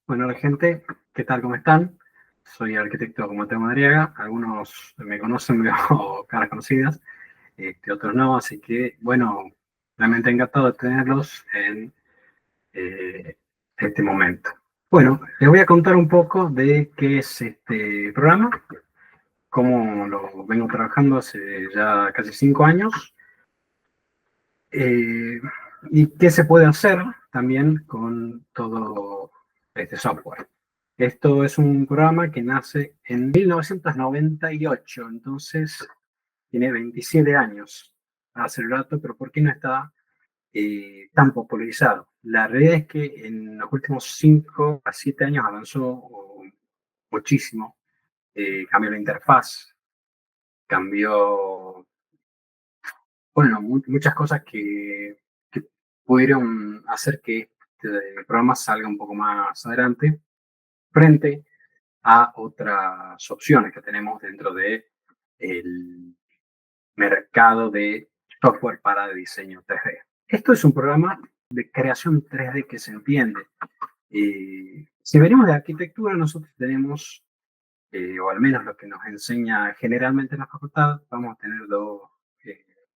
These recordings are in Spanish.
Bueno, hola gente, ¿qué tal? ¿Cómo están? Soy el arquitecto Mateo Madriaga. Algunos me conocen, veo caras conocidas, otros no, así que, bueno, realmente encantado de tenerlos en eh, este momento. Bueno, les voy a contar un poco de qué es este programa, cómo lo vengo trabajando hace ya casi 5 años, eh, y qué se puede hacer también con todo este software. Esto es un programa que nace en 1998, entonces tiene 27 años hace el rato, pero ¿por qué no está tan popularizado? La realidad es que en los últimos 5 a 7 años avanzó muchísimo. Cambió la interfaz, cambió, bueno, muchas cosas que pudieron hacer que este programa salga un poco más adelante frente a otras opciones que tenemos dentro de el mercado de software para diseño 3D. Esto es un programa de creación 3D que se entiende. Si venimos de arquitectura, nosotros tenemos, o al menos lo que nos enseña generalmente en la facultad, vamos a tener dos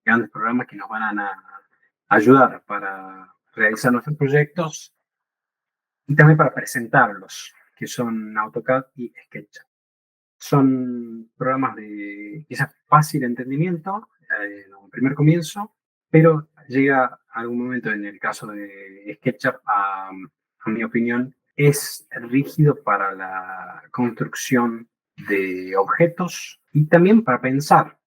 grandes programas que nos van a ayudar para realizar nuestros proyectos y también para presentarlos, que son AutoCAD y SketchUp. Son programas de quizás fácil entendimiento en un primer comienzo, pero llega algún momento, en el caso de SketchUp, a mi opinión, es rígido para la construcción de objetos y también para pensar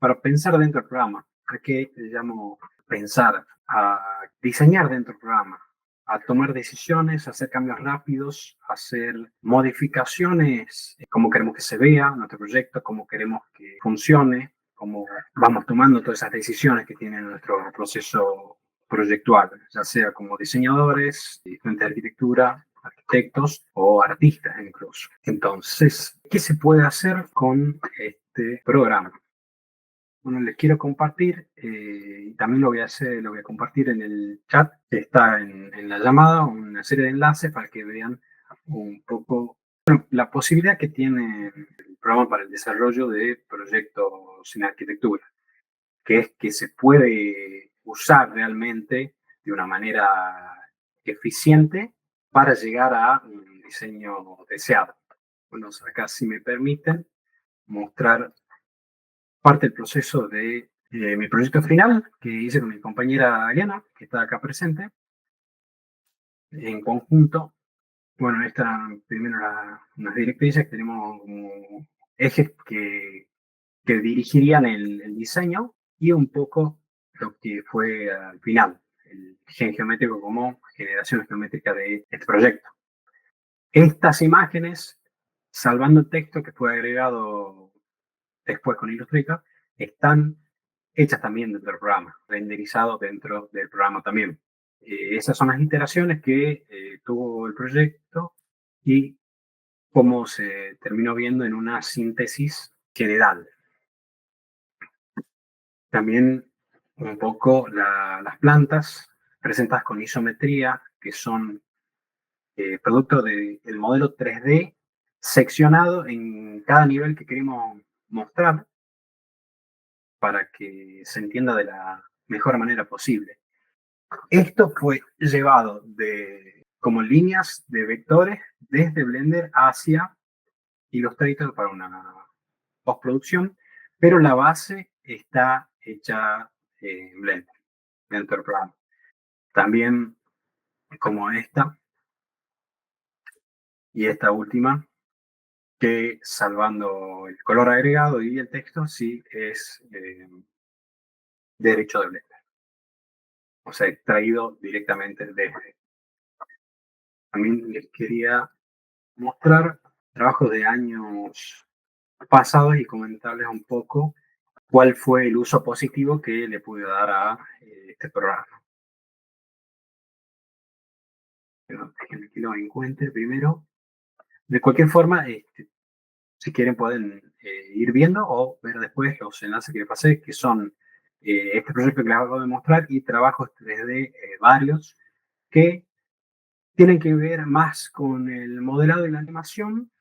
dentro del programa. ¿A qué le llamo pensar? A diseñar dentro del programa, a tomar decisiones, a hacer cambios rápidos, a hacer modificaciones, cómo queremos que se vea nuestro proyecto, cómo queremos que funcione, cómo vamos tomando todas esas decisiones que tiene nuestro proceso proyectual, ya sea como diseñadores, estudiantes de arquitectura, arquitectos o artistas incluso. Entonces, ¿qué se puede hacer con este programa? Bueno, les quiero compartir, y también lo voy a hacer, lo voy a compartir en el chat que está en la llamada, una serie de enlaces para que vean un poco la posibilidad que tiene el programa para el desarrollo de proyectos en arquitectura, que es que se puede usar realmente de una manera eficiente para llegar a un diseño deseado. Bueno, acá, si me permiten, mostrar parte del proceso de mi proyecto final que hice con mi compañera Ariana, que está acá presente, en conjunto. Bueno, esta primero unas directrices que tenemos como ejes que dirigirían el diseño y un poco lo que fue al final, el gen geométrico como generación geométrica de este proyecto. Estas imágenes, salvando el texto que fue agregado después con Illustrator, están hechas también dentro del programa, renderizado dentro del programa también. Esas son las iteraciones que tuvo el proyecto y cómo se terminó viendo en una síntesis general. También un poco las plantas presentadas con isometría, que son producto del modelo 3D seccionado en cada nivel que queremos mostrar para que se entienda de la mejor manera posible. Esto fue llevado como líneas de vectores desde Blender hacia Illustrator para una postproducción, pero la base está hecha en Blender, dentro del programa. También como esta y esta última, que salvando el color agregado y el texto, sí es derecho de Blender. O sea, extraído directamente desde. También les quería mostrar trabajos de años pasados y comentarles un poco cuál fue el uso positivo que le pude dar a este programa. Pero déjenme que lo encuentre primero. De cualquier forma, si quieren pueden ir viendo o ver después los enlaces que les pasé, que son este proyecto que les acabo de mostrar y trabajos 3D varios que tienen que ver más con el modelado y la animación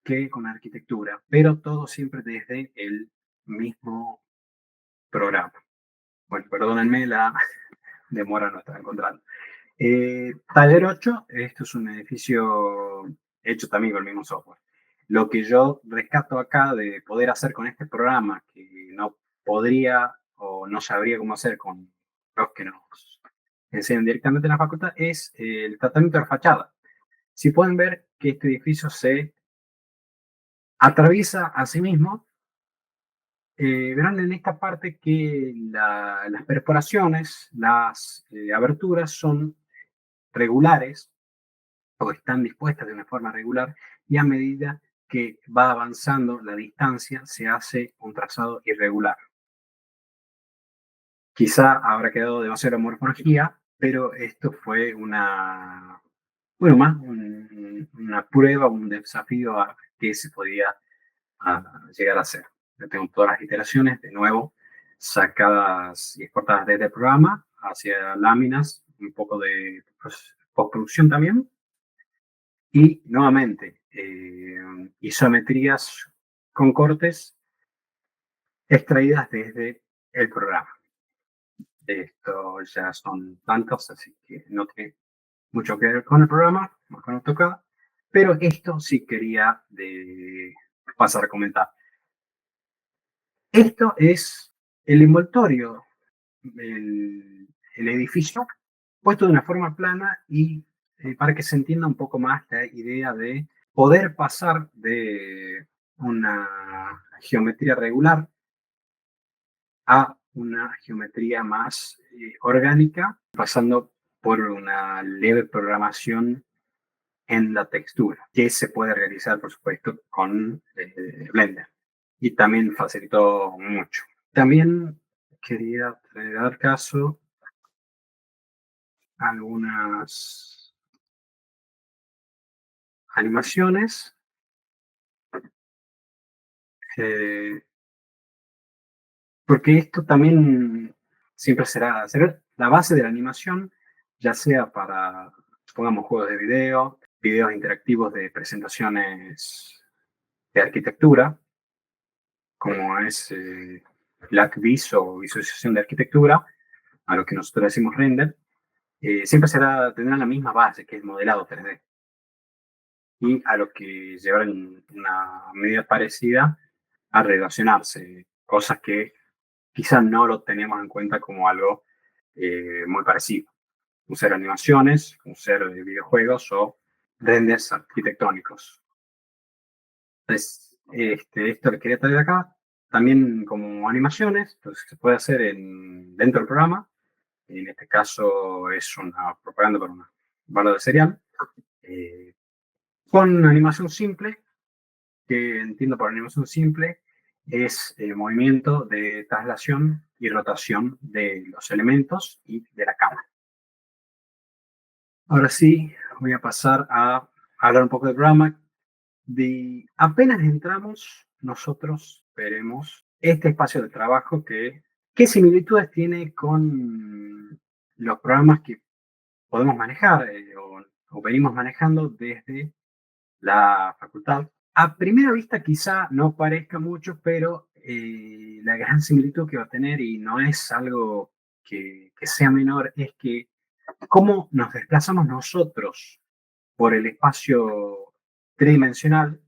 que con la arquitectura, pero todo siempre desde el mismo programa. Bueno, perdónenme la demora, no estaba encontrando. Taller 8, esto es un edificio hecho también con el mismo software. Lo que yo rescato acá de poder hacer con este programa, que no podría o no sabría cómo hacer con los que nos enseñan directamente en la facultad, es el tratamiento de fachada. Si pueden ver que este edificio se atraviesa a sí mismo, verán en esta parte que las perforaciones, las aberturas son regulares o están dispuestas de una forma regular y a medida que va avanzando la distancia se hace un trazado irregular. Quizá habrá quedado demasiada morfología, pero esto fue bueno, más una prueba, un desafío a que se podía llegar a hacer. Yo tengo todas las iteraciones, de nuevo, sacadas y exportadas desde el programa hacia láminas, un poco de postproducción también, y nuevamente isometrías con cortes extraídas desde el programa. Esto ya son tantos, así que no tiene mucho que ver con el programa, más con AutoCAD, pero esto sí quería pasar a comentar. Esto es el envoltorio, el edificio, puesto de una forma plana y para que se entienda un poco más la idea de poder pasar de una geometría regular a una geometría más orgánica, pasando por una leve programación en la textura, que se puede realizar, por supuesto, con Blender. Y también facilitó mucho. También quería dar caso a algunas animaciones, eh, porque esto también siempre será la base de la animación, ya sea para, pongamos, juegos de video, videos interactivos de presentaciones de arquitectura, como es LACVIS o visualización de arquitectura, a lo que nosotros decimos render, siempre tendrá la misma base, que es modelado 3D. Y a lo que llevaron una medida parecida a relacionarse, cosas que quizás no lo teníamos en cuenta como algo muy parecido. Usar animaciones, usar videojuegos o renders arquitectónicos. Entonces, esto lo quería traer acá. También como animaciones, entonces se puede hacer dentro del programa. En este caso es una propaganda para una barra de cereal. Con animación simple, que entiendo por animación simple, es el movimiento de traslación y rotación de los elementos y de la cámara. Ahora sí, voy a pasar a hablar un poco del programa. Apenas entramos, nosotros veremos este espacio de trabajo qué similitudes tiene con los programas que podemos manejar o venimos manejando desde la facultad. A primera vista quizá no parezca mucho, pero la gran similitud que va a tener, y no es algo que sea menor, es que cómo nos desplazamos nosotros por el espacio tridimensional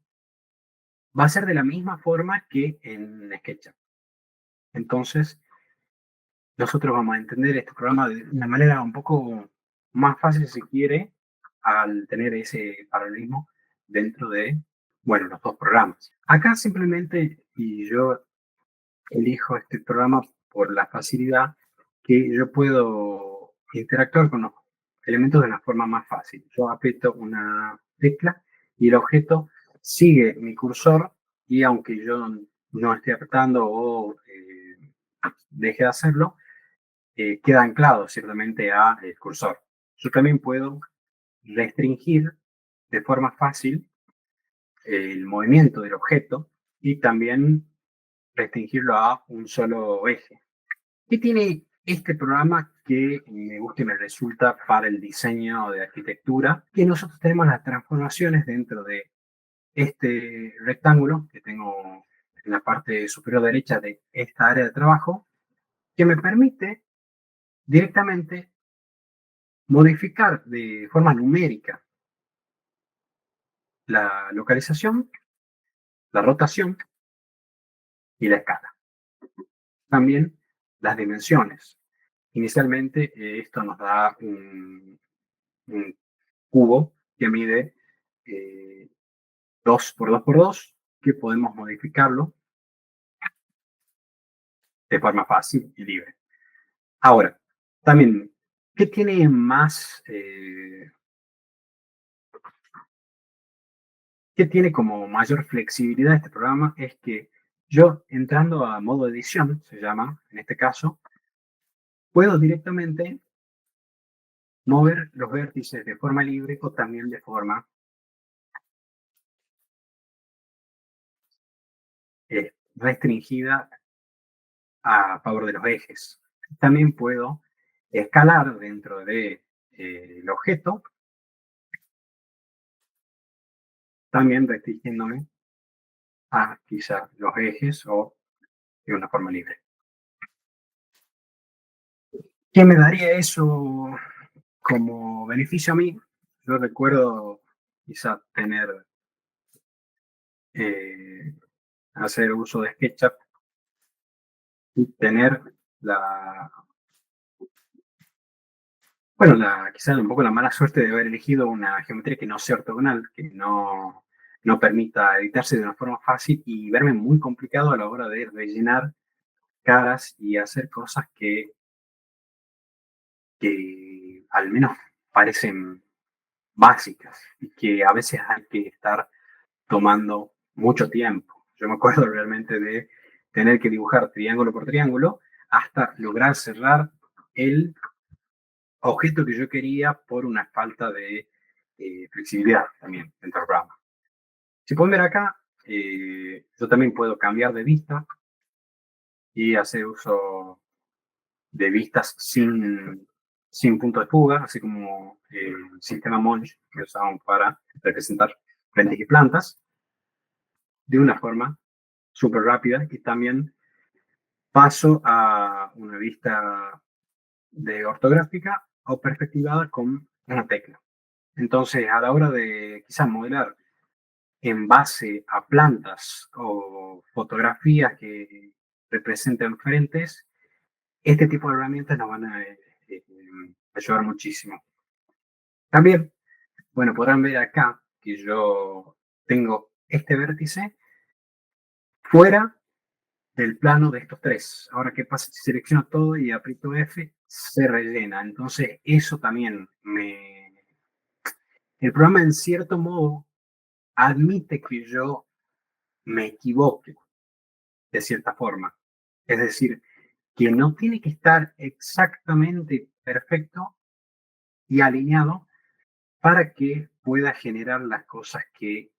va a ser de la misma forma que en SketchUp. Entonces, nosotros vamos a entender este programa de una manera un poco más fácil, si quiere, al tener ese paralelismo dentro de, bueno, los dos programas. Acá simplemente, y yo elijo este programa por la facilidad que yo puedo interactuar con los elementos de una forma más fácil. Yo aprieto una tecla y el objeto sigue mi cursor y aunque yo no esté apretando o deje de hacerlo, queda anclado ciertamente a el cursor. Yo también puedo restringir de forma fácil el movimiento del objeto y también restringirlo a un solo eje. ¿Qué tiene este programa que me gusta y me resulta para el diseño de arquitectura. Y nosotros tenemos las transformaciones dentro de este rectángulo que tengo en la parte superior derecha de esta área de trabajo, que me permite directamente modificar de forma numérica la localización, la rotación y la escala. También las dimensiones. Inicialmente esto nos da un cubo que mide 2 por 2 por 2, que podemos modificarlo de forma fácil y libre. Ahora, también, ¿qué tiene más, qué tiene como mayor flexibilidad este programa? Es que yo entrando a modo edición, se llama en este caso, puedo directamente mover los vértices de forma libre o también de forma restringida a favor de los ejes. También puedo escalar dentro de el objeto, también restringiéndome a quizá los ejes o de una forma libre. ¿Qué me daría eso como beneficio a mí? Yo recuerdo quizá tener, eh, hacer uso de SketchUp y tener la, bueno, quizá un poco la mala suerte de haber elegido una geometría que no sea ortogonal, que no permita editarse de una forma fácil y verme muy complicado a la hora de rellenar caras y hacer cosas que al menos parecen básicas y que a veces hay que estar tomando mucho tiempo. Yo me acuerdo realmente de tener que dibujar triángulo por triángulo hasta lograr cerrar el objeto que yo quería por una falta de flexibilidad también dentro del programa. Si pueden ver acá, yo también puedo cambiar de vista y hacer uso de vistas sin punto de fuga, así como el sistema Monge que usamos para representar plantas y plantas de una forma súper rápida, y también paso a una vista de ortográfica o perspectivada con una tecla. Entonces, a la hora de quizás modelar en base a plantas o fotografías que representen frentes, este tipo de herramientas nos van a ayudar muchísimo. También, bueno, podrán ver acá que yo tengo este vértice fuera del plano de estos tres. Ahora, ¿qué pasa? Si selecciono todo y aprieto F, se rellena. Entonces, eso también me... El programa, en cierto modo, admite que yo me equivoque de cierta forma. Es decir, que no tiene que estar exactamente perfecto y alineado para que pueda generar las cosas que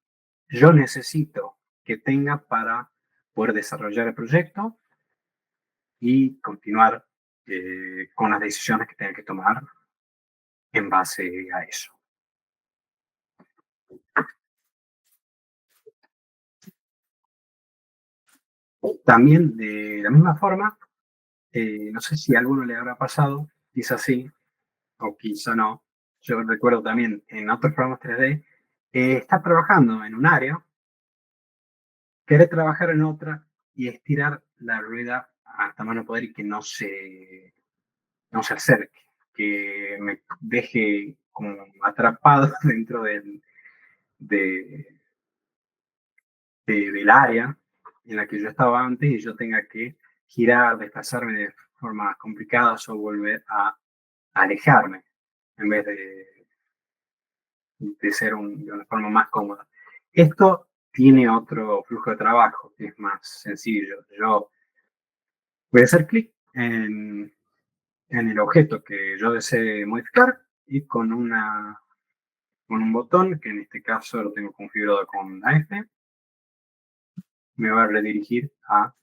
yo necesito que tenga para poder desarrollar el proyecto y continuar con las decisiones que tenga que tomar en base a eso. También, de la misma forma, no sé si a alguno le habrá pasado, quizá sí o quizá no. Yo recuerdo también en otros programas 3D, estar trabajando en un área, querer trabajar en otra y estirar la rueda hasta más no poder y que no se acerque, que me deje como atrapado dentro de, del área en la que yo estaba antes y yo tenga que girar, desplazarme de formas complicadas o volver a alejarme en vez de ser de una forma más cómoda. Esto tiene otro flujo de trabajo que es más sencillo. Yo voy a hacer clic en el objeto que yo desee modificar y con un botón, que en este caso lo tengo configurado con la F, me va a redirigir a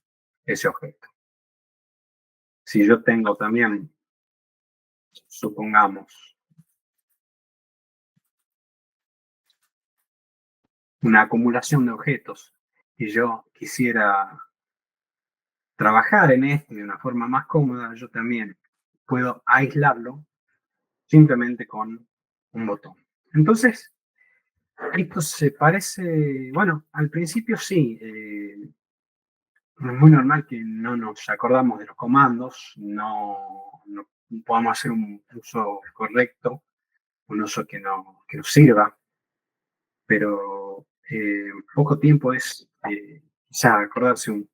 ese objeto. Si yo tengo también supongamos, una acumulación de objetos y yo quisiera trabajar en este de una forma más cómoda, yo también puedo aislarlo simplemente con un botón. Entonces, esto se parece, bueno, al principio sí, es muy normal que no nos acordamos de los comandos, no podamos hacer un uso correcto, un uso que nos sirva, pero poco tiempo es quizá acordarse un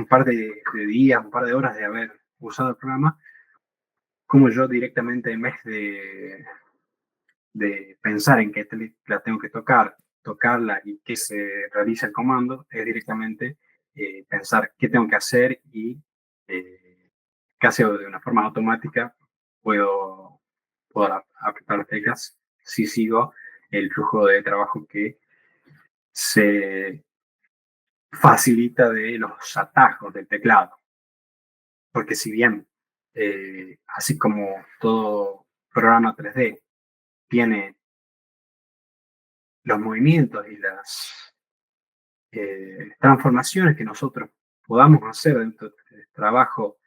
par de días, un par de horas de haber usado el programa, como yo directamente en vez de pensar en qué la tengo que tocar, tocarla y que se realice el comando, es directamente pensar qué tengo que hacer y casi de una forma automática puedo apretar las teclas si sigo el flujo de trabajo que se facilita de los atajos del teclado. Porque si bien, así como todo programa 3D tiene los movimientos y las transformaciones que nosotros podamos hacer dentro del trabajo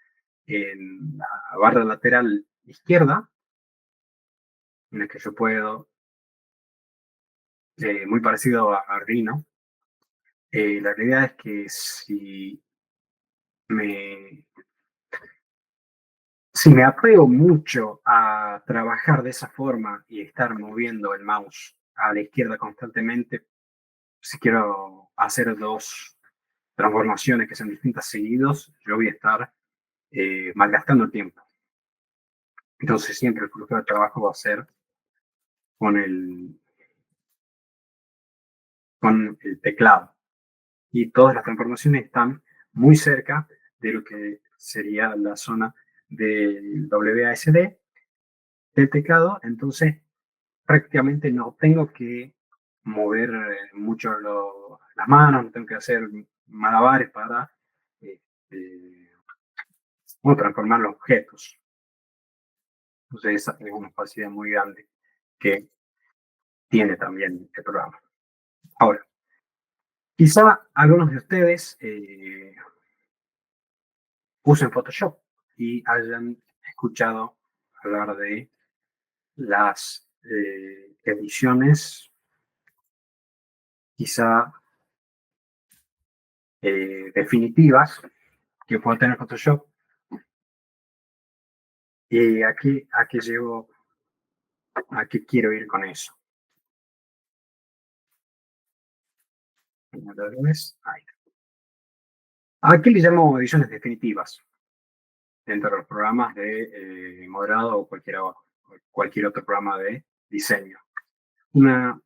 en la barra lateral izquierda, en la que yo puedo, muy parecido a Arduino, la realidad es que me, si me apego mucho a trabajar de esa forma y estar moviendo el mouse a la izquierda constantemente, si quiero hacer dos transformaciones que sean distintas seguidos, yo voy a estar malgastando el tiempo. Entonces siempre el flujo de trabajo va a ser con con el teclado. Y todas las transformaciones están muy cerca de lo que sería la zona del WASD del teclado. Entonces prácticamente no tengo que mover mucho las manos, no tengo que hacer malabares para transformar los objetos. Entonces esa es una facilidad muy grande que tiene también el programa. Ahora, quizá algunos de ustedes usen Photoshop y hayan escuchado hablar de las ediciones quizá definitivas que puede tener Photoshop. Y aquí llego, a qué quiero ir con eso. Ahí. Aquí le llamo ediciones definitivas dentro de los programas de modelado o cualquier otro programa de diseño. Una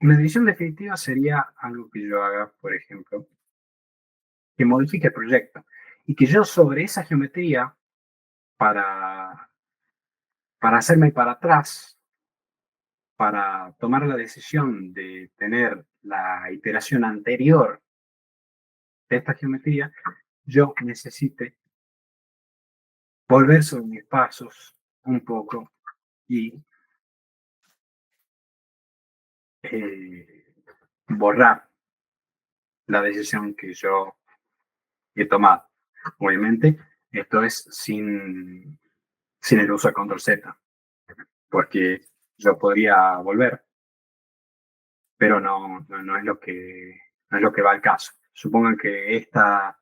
edición definitiva sería algo que yo haga, por ejemplo, que modifique el proyecto y que yo sobre esa geometría para, para hacerme para atrás, para tomar la decisión de tener la iteración anterior de esta geometría, yo necesite volver sobre mis pasos un poco y borrar la decisión que yo he tomado. Obviamente, esto es sin el uso de control Z, porque yo podría volver, pero no es no es lo que va al caso. Supongan que esta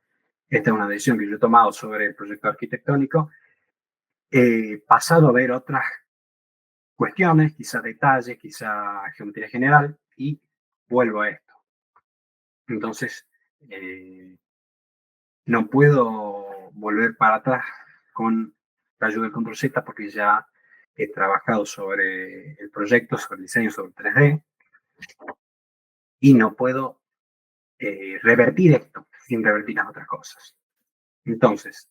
es una decisión que yo he tomado sobre el proyecto arquitectónico. He pasado a ver otras cuestiones, quizá detalles, quizá geometría general, y vuelvo a esto. Entonces, no puedo volver para atrás con la ayuda del control Z porque ya he trabajado sobre el proyecto, sobre el diseño, sobre el 3D, y no puedo revertir esto sin revertir las otras cosas. Entonces,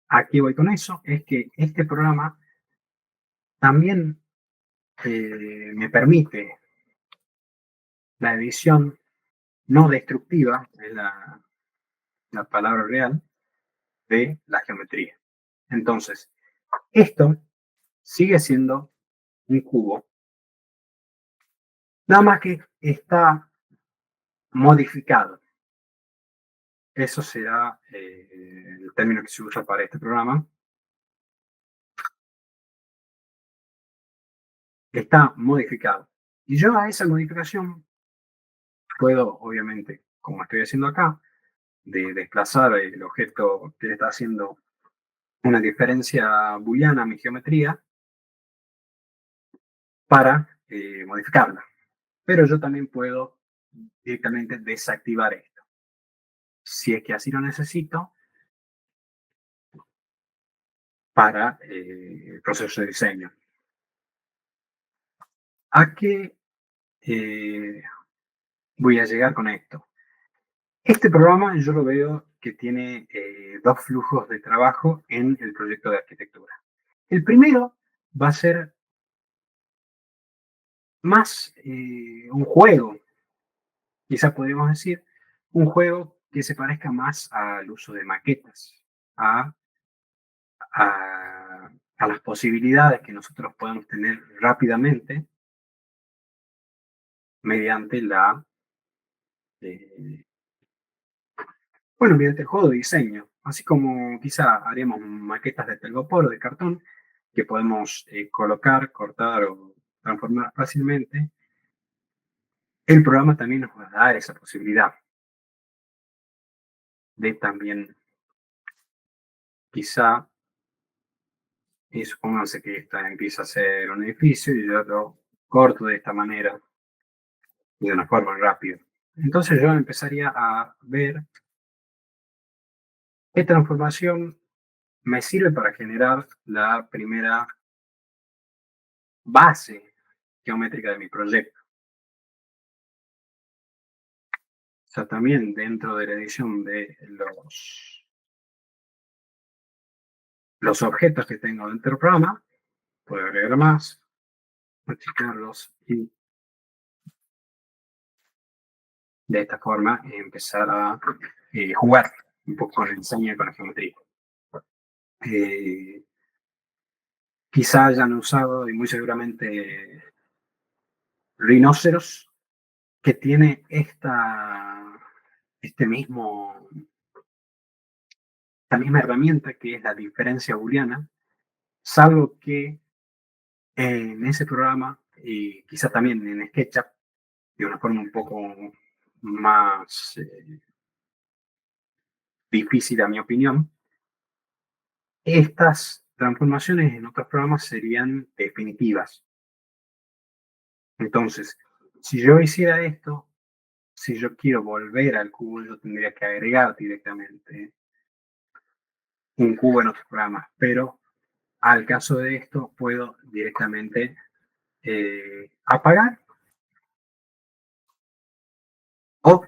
aquí voy con eso, es que este programa también me permite la edición no destructiva, es la palabra real, de la geometría. Entonces, esto sigue siendo un cubo, nada más que está modificado. Eso será el término que se usa para este programa. Está modificado. Y yo a esa modificación puedo, obviamente, como estoy haciendo acá, de desplazar el objeto que le está haciendo una diferencia booleana a mi geometría para modificarla. Pero yo también puedo directamente desactivar esto. Si es que así lo necesito para el proceso de diseño. ¿A qué voy a llegar con esto? Este programa yo lo veo que tiene dos flujos de trabajo en el proyecto de arquitectura. El primero va a ser más un juego, quizás podríamos decir, un juego que se parezca más al uso de maquetas, a, a, a las posibilidades que nosotros podemos tener rápidamente mediante eh, mediante el juego de diseño, así como quizá haríamos maquetas de telgopor o de cartón que podemos colocar, cortar o transformar fácilmente. El programa también nos va a dar esa posibilidad de también quizá, y supónganse que esta empieza a ser un edificio y yo lo corto de esta manera y de una forma rápida. Entonces yo empezaría a ver qué transformación me sirve para generar la primera base geométrica de mi proyecto. O sea, también dentro de la edición de los objetos que tengo dentro del programa, puedo agregar más, achicarlos y de esta forma empezar a jugar un poco con el diseño y con la geometría. Eh, Quizá hayan usado y muy seguramente Rhinoceros, que tiene este mismo, esta misma herramienta que es la diferencia booleana, salvo que en ese programa y quizá también en SketchUp, de una forma un poco más difícil a mi opinión, estas transformaciones en otros programas serían definitivas. Entonces, si yo hiciera esto, si yo quiero volver al cubo, yo tendría que agregar directamente un cubo en otros programas, pero al caso de esto puedo directamente apagar o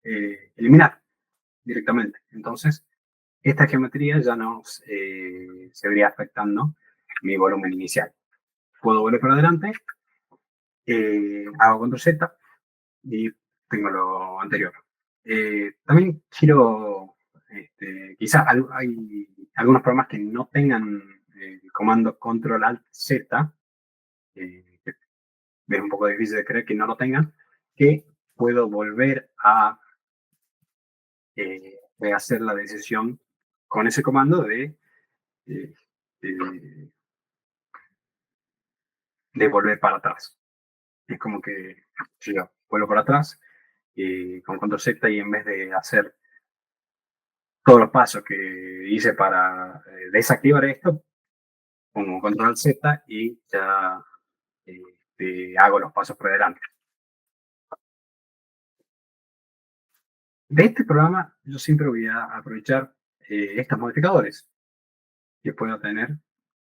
eliminar directamente. Entonces, esta geometría ya no se vería afectando mi volumen inicial. Puedo volver para adelante, hago control Z y tengo lo anterior. También quiero, quizás hay algunos programas que no tengan el comando control alt Z, que es un poco difícil de creer que no lo tengan, que puedo volver a rehacer la decisión con ese comando eh, de, de volver para atrás. Es como que yo vuelvo para atrás con control Z y en vez de hacer todos los pasos que hice para desactivar esto, pongo control Z y ya hago los pasos por delante. De este programa yo siempre voy a aprovechar estos modificadores que puedo tener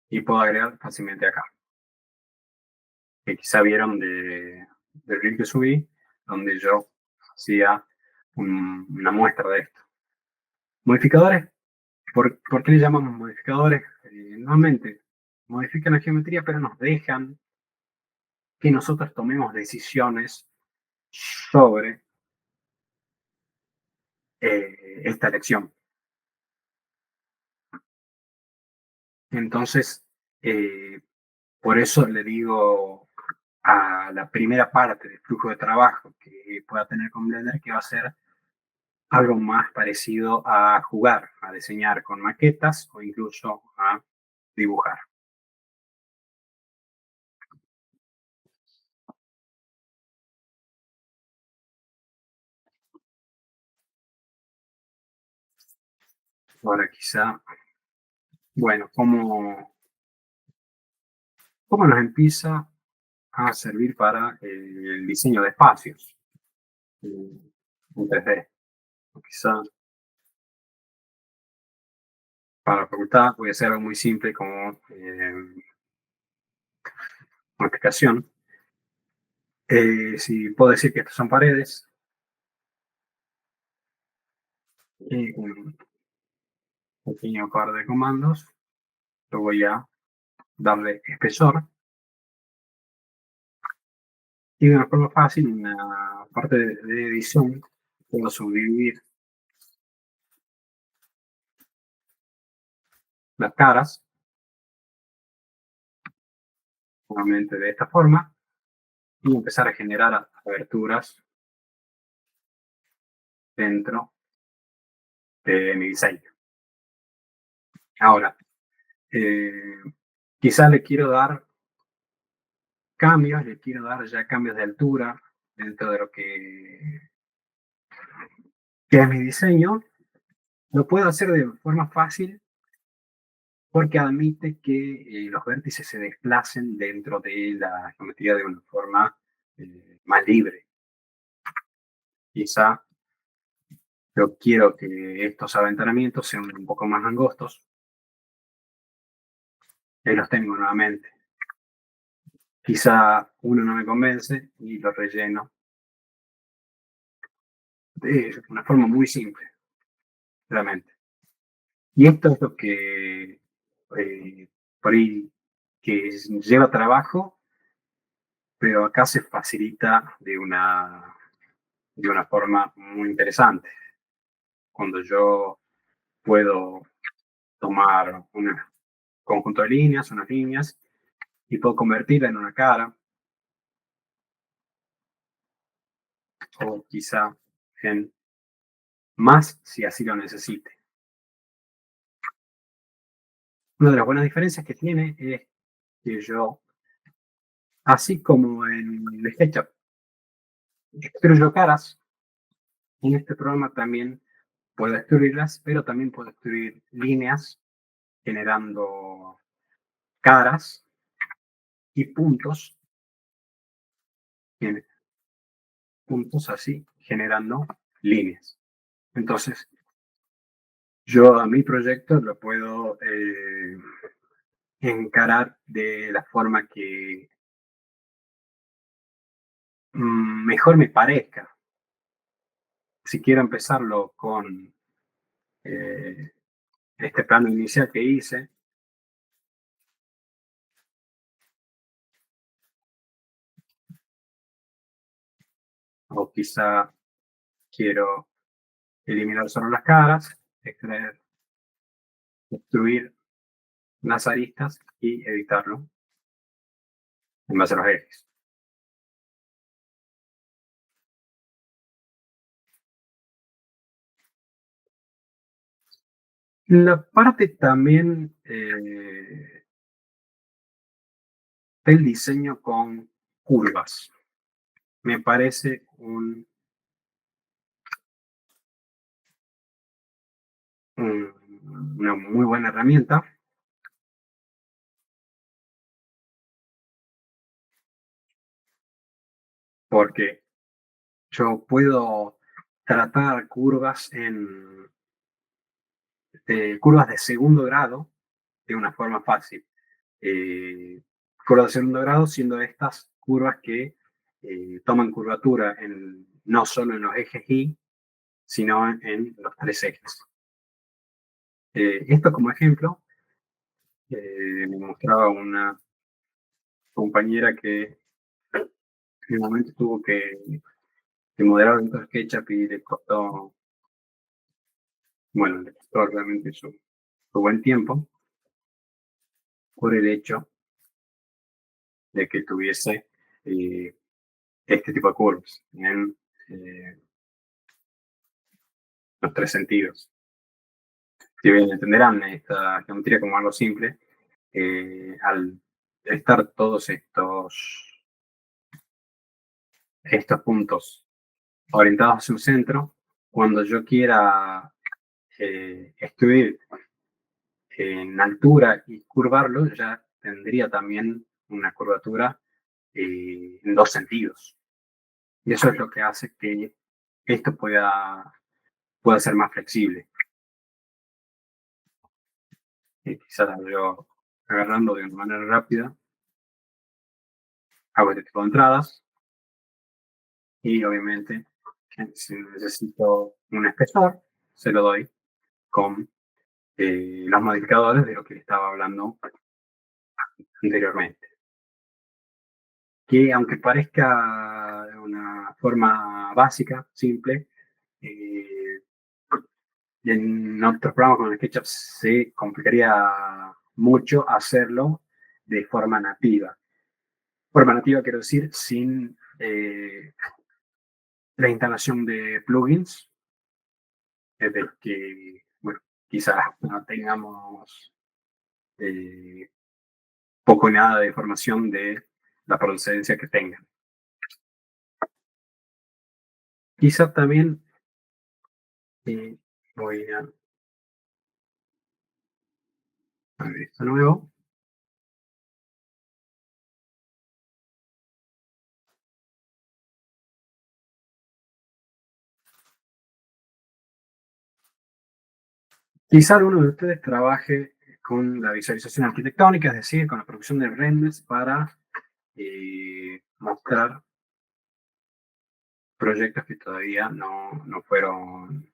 y puedo agregar fácilmente acá. Que quizá vieron del reel que subí, donde yo hacía una muestra de esto. Modificadores, ¿por qué le llamamos modificadores? Normalmente modifican la geometría, pero nos dejan que nosotros tomemos decisiones sobre esta elección. Entonces, eh, por eso le digo a la primera parte del flujo de trabajo que pueda tener con Blender que va a ser algo más parecido a jugar, a diseñar con maquetas o incluso a dibujar. Ahora quizá, bueno, ¿cómo nos empieza a servir para el diseño de espacios en 3D? Quizá para la facultad voy a hacer algo muy simple como una explicación. Si puedo decir que estas son paredes, y con un pequeño par de comandos, lo voy a darle espesor y de una forma fácil, en la parte de edición, puedo subdividir las caras nuevamente de esta forma y empezar a generar aberturas dentro de mi diseño. Ahora, eh, quizás le quiero dar cambios, le quiero dar ya cambios de altura dentro de lo que es mi diseño. Lo puedo hacer de forma fácil porque admite que los vértices se desplacen dentro de la geometría de una forma más libre. Quizá yo quiero que estos aventanamientos sean un poco más angostos. Ahí los tengo nuevamente. Quizá uno no me convence y lo relleno de una forma muy simple, realmente. Y esto es lo que por ahí que lleva trabajo, pero acá se facilita de una forma muy interesante. Cuando yo puedo tomar un conjunto de líneas, unas líneas, y puedo convertirla en una cara, o quizá en más si así lo necesite. Una de las buenas diferencias que tiene es que yo, así como en el SketchUp, extruyo caras, en este programa también puedo extruirlas, pero también puedo extruir líneas generando caras y puntos, puntos así, generando líneas. Entonces, yo a mi proyecto lo puedo encarar de la forma que mejor me parezca. Si quiero empezarlo con eh, este plano inicial que hice, o quizá quiero eliminar solo las caras, extraer, destruir las aristas y editarlo en base a los ejes. La parte también del diseño con curvas me parece una muy buena herramienta porque yo puedo tratar curvas en curvas de segundo grado de una forma fácil. Eh, Curvas de segundo grado siendo estas curvas que toman curvatura no solo en los ejes Y, sino en los tres ejes. Esto como ejemplo, me mostraba una compañera que en un momento tuvo que modelar un SketchUp y le costó, bueno, le costó realmente su buen tiempo. por el hecho de que tuviese eh, este tipo de curvas en eh, los tres sentidos. Si bien entenderán esta geometría como algo simple, al estar todos estos puntos orientados hacia un centro, cuando yo quiera escribir en altura y curvarlo, ya tendría también una curvatura en dos sentidos. Y eso es lo que hace que esto pueda ser más flexible. Y quizás yo agarrando de una manera rápida, hago este tipo de entradas y obviamente si necesito un espesor, se lo doy con los modificadores de lo que estaba hablando anteriormente. Que aunque parezca de una forma básica, simple, eh, en otros programas como el SketchUp se complicaría mucho hacerlo de forma nativa. Forma nativa quiero decir sin la instalación de plugins, es de que, bueno, quizás no tengamos eh, poco y nada de información de la procedencia que tengan. Quizá también voy a ver esto nuevo. Quizá alguno de ustedes trabaje con la visualización arquitectónica, es decir, con la producción de renders para mostrar proyectos que todavía no fueron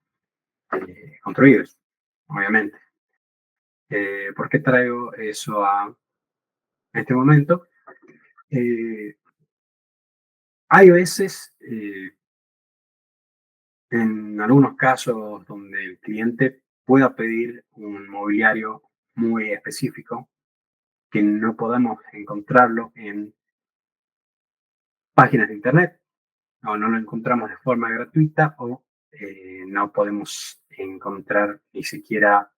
construidos, obviamente. ¿Por qué traigo eso a este momento? Hay veces, en algunos casos, donde el cliente pueda pedir un mobiliario muy específico que no podamos encontrarlo en páginas de internet o no lo encontramos de forma gratuita o no podemos encontrar ni siquiera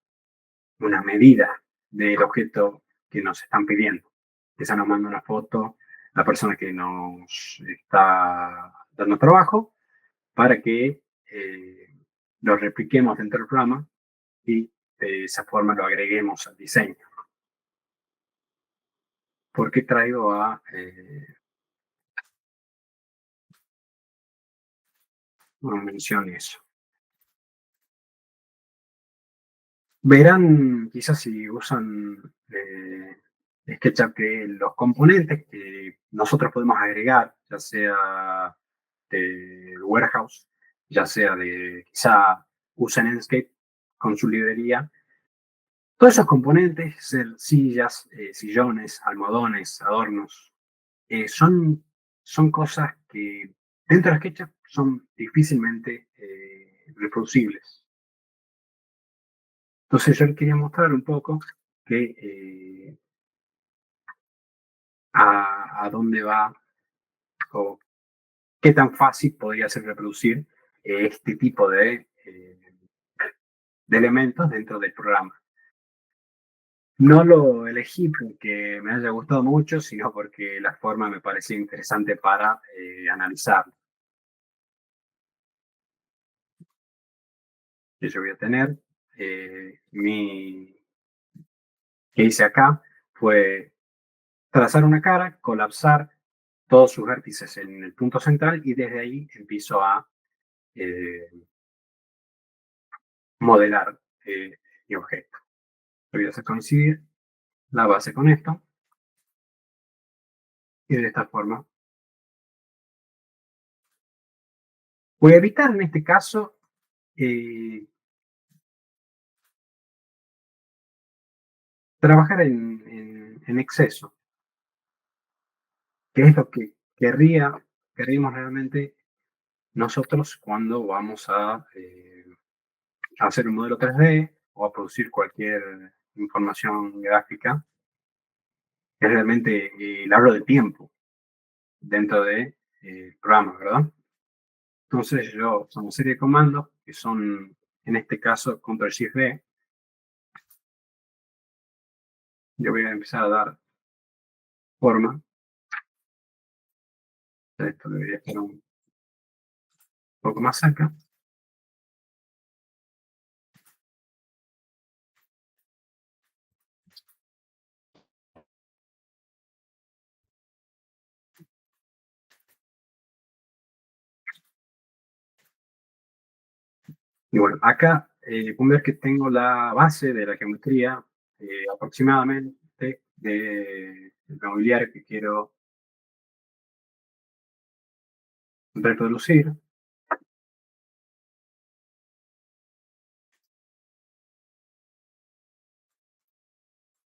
una medida del objeto que nos están pidiendo. Quizá nos manda una foto la persona que nos está dando trabajo para que lo repliquemos dentro del programa y de esa forma lo agreguemos al diseño. ¿Por qué traigo a una mención eso? Verán, quizás si usan SketchUp, que los componentes que nosotros podemos agregar, ya sea del warehouse, ya sea de quizá usen Enscape con su librería, todos esos componentes, sillas, sillones, almohadones, adornos, son cosas que dentro de SketchUp son difícilmente reproducibles. Entonces yo quería mostrar un poco que, a dónde va o qué tan fácil podría ser reproducir este tipo de elementos dentro del programa. No lo elegí porque me haya gustado mucho, sino porque la forma me parecía interesante para analizarlo. Que yo voy a tener, que hice acá fue trazar una cara, colapsar todos sus vértices en el punto central y desde ahí empiezo a eh, modelar mi objeto. Voy a hacer coincidir la base con esto y de esta forma voy a evitar en este caso eh, trabajar en exceso, que es lo que querríamos realmente nosotros cuando vamos a hacer un modelo 3D o a producir cualquier información gráfica es realmente el ahorro de tiempo dentro de programa, ¿verdad? Entonces yo son una serie de comandos que son, en este caso, Control Shift V. Yo voy a empezar a dar forma. Esto debería estar un poco más cerca. Y bueno, acá pueden ver que tengo la base de la geometría aproximadamente del mobiliario que quiero reproducir.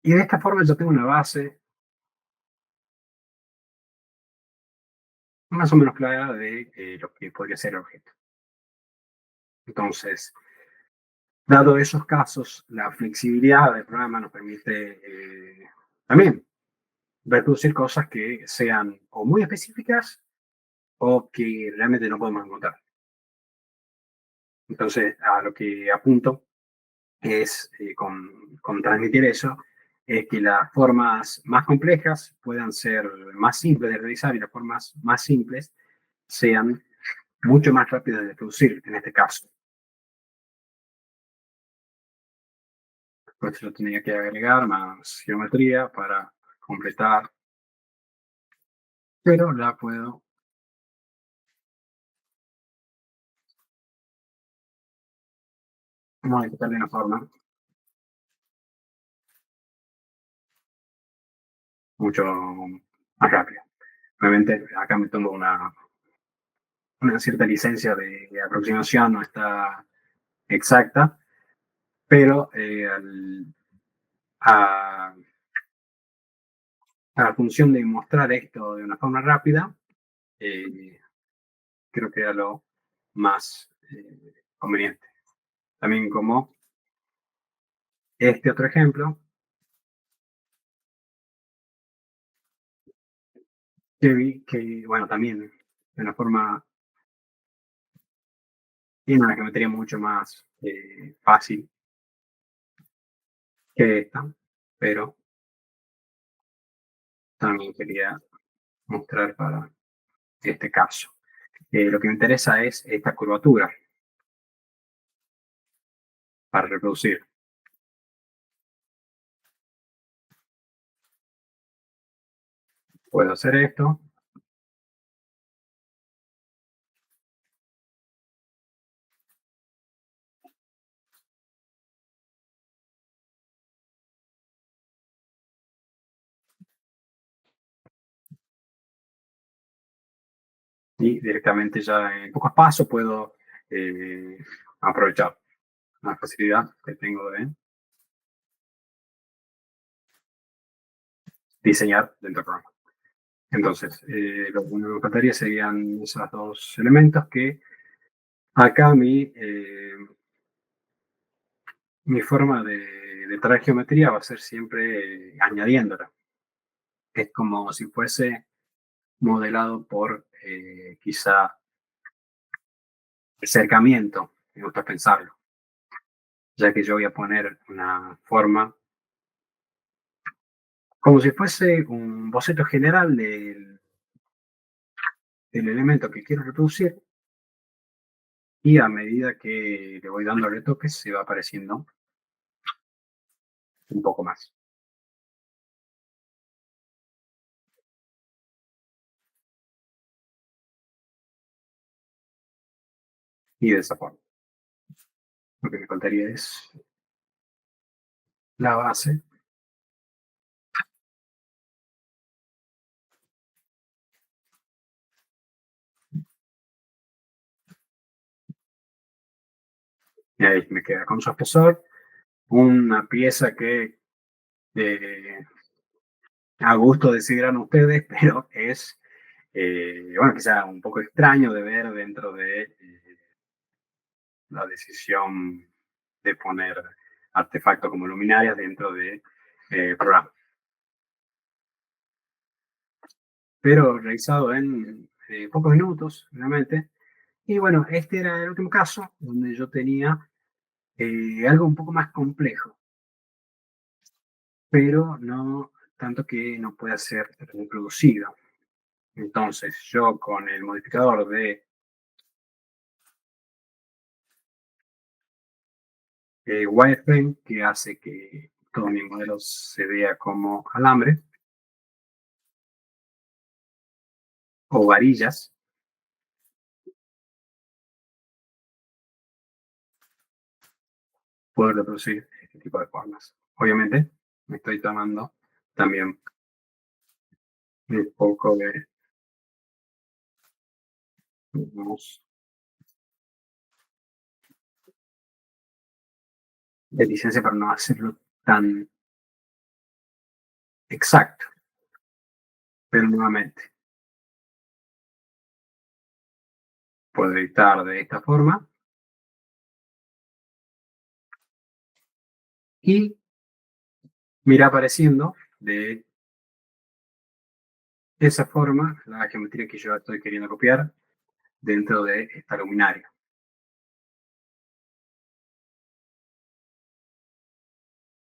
Y de esta forma yo tengo una base más o menos clara de lo que podría ser el objeto. Entonces, dado esos casos, la flexibilidad del programa nos permite también reproducir cosas que sean o muy específicas o que realmente no podemos encontrar. Entonces, a lo que apunto es, con transmitir eso, es que las formas más complejas puedan ser más simples de realizar y las formas más simples sean mucho más rápidas de producir en este caso. Por eso yo tenía que agregar más geometría para completar, pero la puedo modificar de una forma mucho más rápida. Obviamente acá me tomo una cierta licencia de aproximación, no está exacta, pero a, a la función de mostrar esto de una forma rápida, eh, creo que era lo más conveniente. También como este otro ejemplo, que vi que, bueno, también de una forma, tiene una geometría mucho más fácil que esta, pero también quería mostrar para este caso. Lo que me interesa es esta curvatura para reproducir. Puedo hacer esto y directamente ya en pocos pasos puedo eh, aprovechar la facilidad que tengo de diseñar dentro del programa. Entonces, lo que me faltaría serían esos dos elementos que acá mi forma de traer geometría va a ser siempre añadiéndola. Es como si fuese modelado por quizá acercamiento, me gusta pensarlo, ya que yo voy a poner una forma como si fuese un boceto general del elemento que quiero reproducir y a medida que le voy dando retoques se va apareciendo un poco más. Y de esa forma. Lo que me faltaría es la base. Y ahí me queda con su espesor. Una pieza que a gusto decidirán ustedes, pero es, bueno, quizá un poco extraño de ver dentro de la decisión de poner artefactos como luminarias dentro de programa. pero realizado en pocos minutos, realmente. Y bueno, este era el último caso donde yo tenía algo un poco más complejo, pero no tanto que no pueda ser reproducido. Entonces, yo con el modificador de wireframe, que hace que todo mi modelo se vea como alambre o varillas, puedo reproducir este tipo de formas. Obviamente, me estoy tomando también un poco digamos, de licencia para no hacerlo tan exacto, pero nuevamente puedo editar de esta forma y me irá apareciendo de esa forma la geometría que yo estoy queriendo copiar dentro de esta luminaria.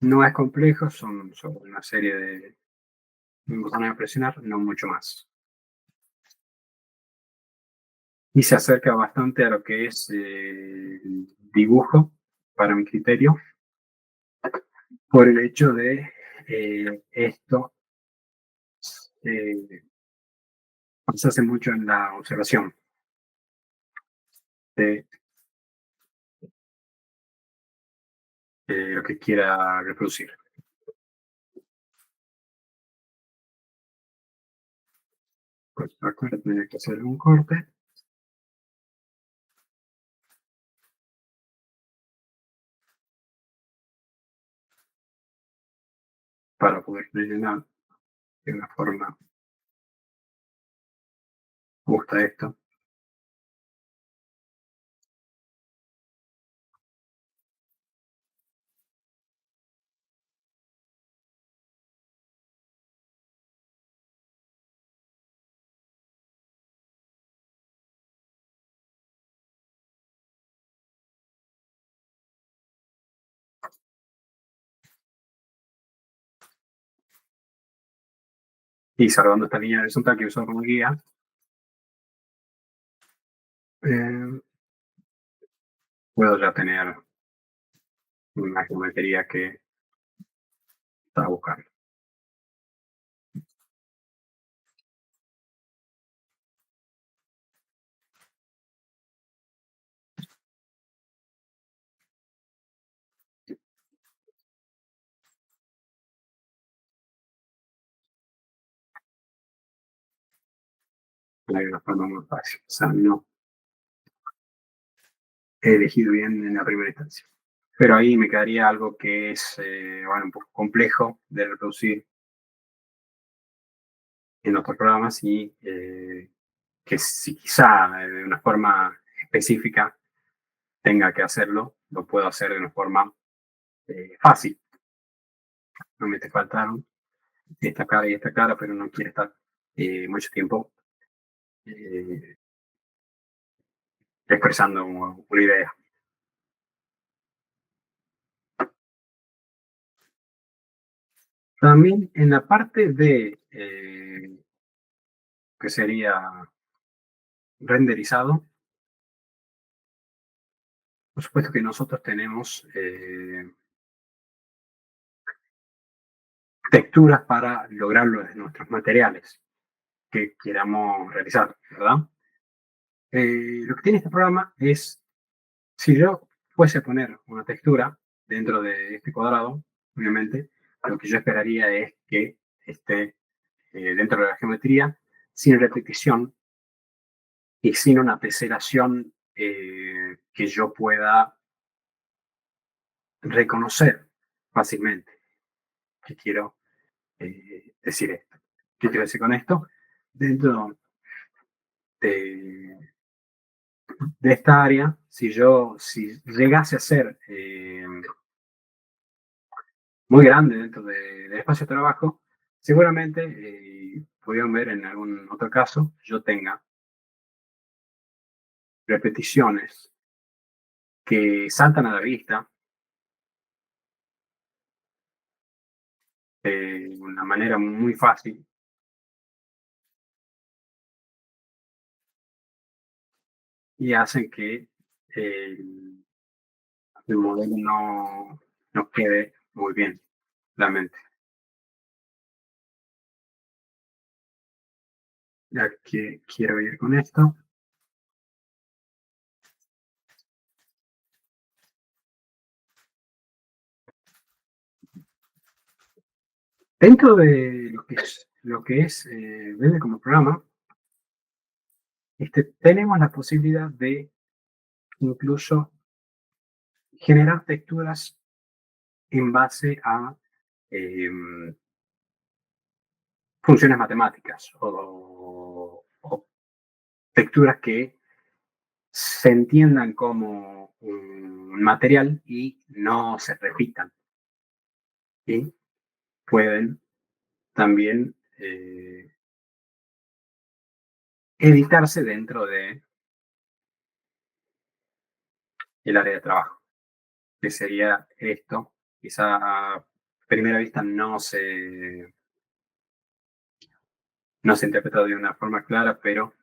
No es complejo, son una serie de botones a presionar, no mucho más. Y se acerca bastante a lo que es dibujo, para mi criterio, por el hecho de esto eh, se hace mucho en la observación de lo que quiera reproducir. Pues acá tendría que hacer un corte para poder rellenar de una forma justa esto. Y salvando esta línea horizontal que uso como guía, eh, puedo ya tener una geometría que estaba buscando. Hay una forma muy fácil. O sea, no he elegido bien en la primera instancia. Pero ahí me quedaría algo que es bueno, un poco complejo de reproducir en otros programas y que si quizá de una forma específica tenga que hacerlo, lo puedo hacer de una forma fácil. No me te faltaron esta cara, pero no quiere estar mucho tiempo eh, expresando una idea. También en la parte de que sería renderizado, por supuesto que nosotros tenemos texturas para lograrlo de nuestros materiales que queramos realizar, ¿verdad? Lo que tiene este programa es, si yo fuese a poner una textura dentro de este cuadrado, obviamente, lo que yo esperaría es que esté dentro de la geometría sin repetición y sin una teselación que yo pueda reconocer fácilmente. ¿Qué quiero decir esto? ¿Qué quiero decir con esto? Dentro de, de esta área, si llegase a ser muy grande dentro del espacio de trabajo, seguramente pudieron ver en algún otro caso, yo tenga repeticiones que saltan a la vista de una manera muy fácil y hacen que el, el modelo no quede muy bien la mente. Ya que quiero ir con esto. Dentro de lo que es Blender como programa, tenemos la posibilidad de incluso generar texturas en base a em, funciones matemáticas o texturas que se entiendan como un material y no se repitan. Y pueden también editarse dentro de el área de trabajo, que sería esto. Quizá a primera vista no se interpreta de una forma clara, pero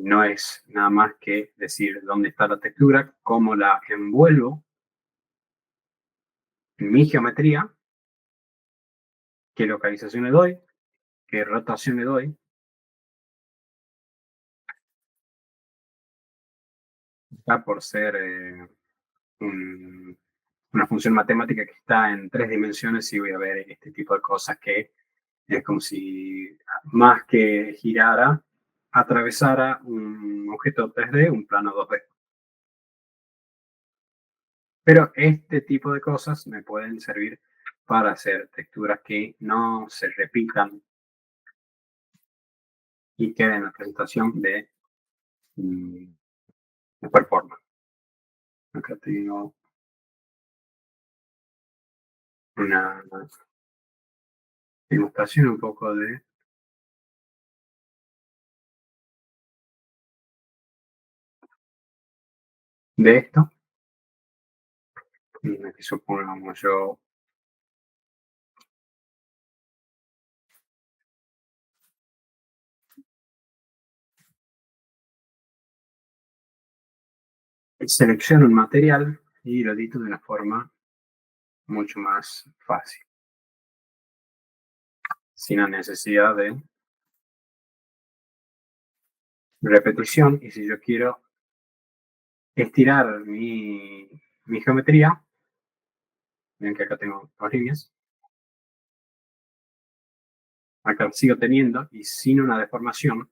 no es nada más que decir dónde está la textura, cómo la envuelvo en mi geometría, qué localización le doy, qué rotación le doy. Acá por ser un, una función matemática que está en 3 dimensiones y voy a ver este tipo de cosas que es como si más que girara, atravesara un objeto 3D, un plano 2D. Pero este tipo de cosas me pueden servir para hacer texturas que no se repitan y queden en la presentación de mejor forma. Acá tengo una demostración un poco de esto. Y aquí supongamos yo selecciono un material y lo edito de una forma mucho más fácil, sin la necesidad de repetición. Y si yo quiero estirar mi geometría, ven que acá tengo 2 líneas, acá sigo teniendo y sin una deformación,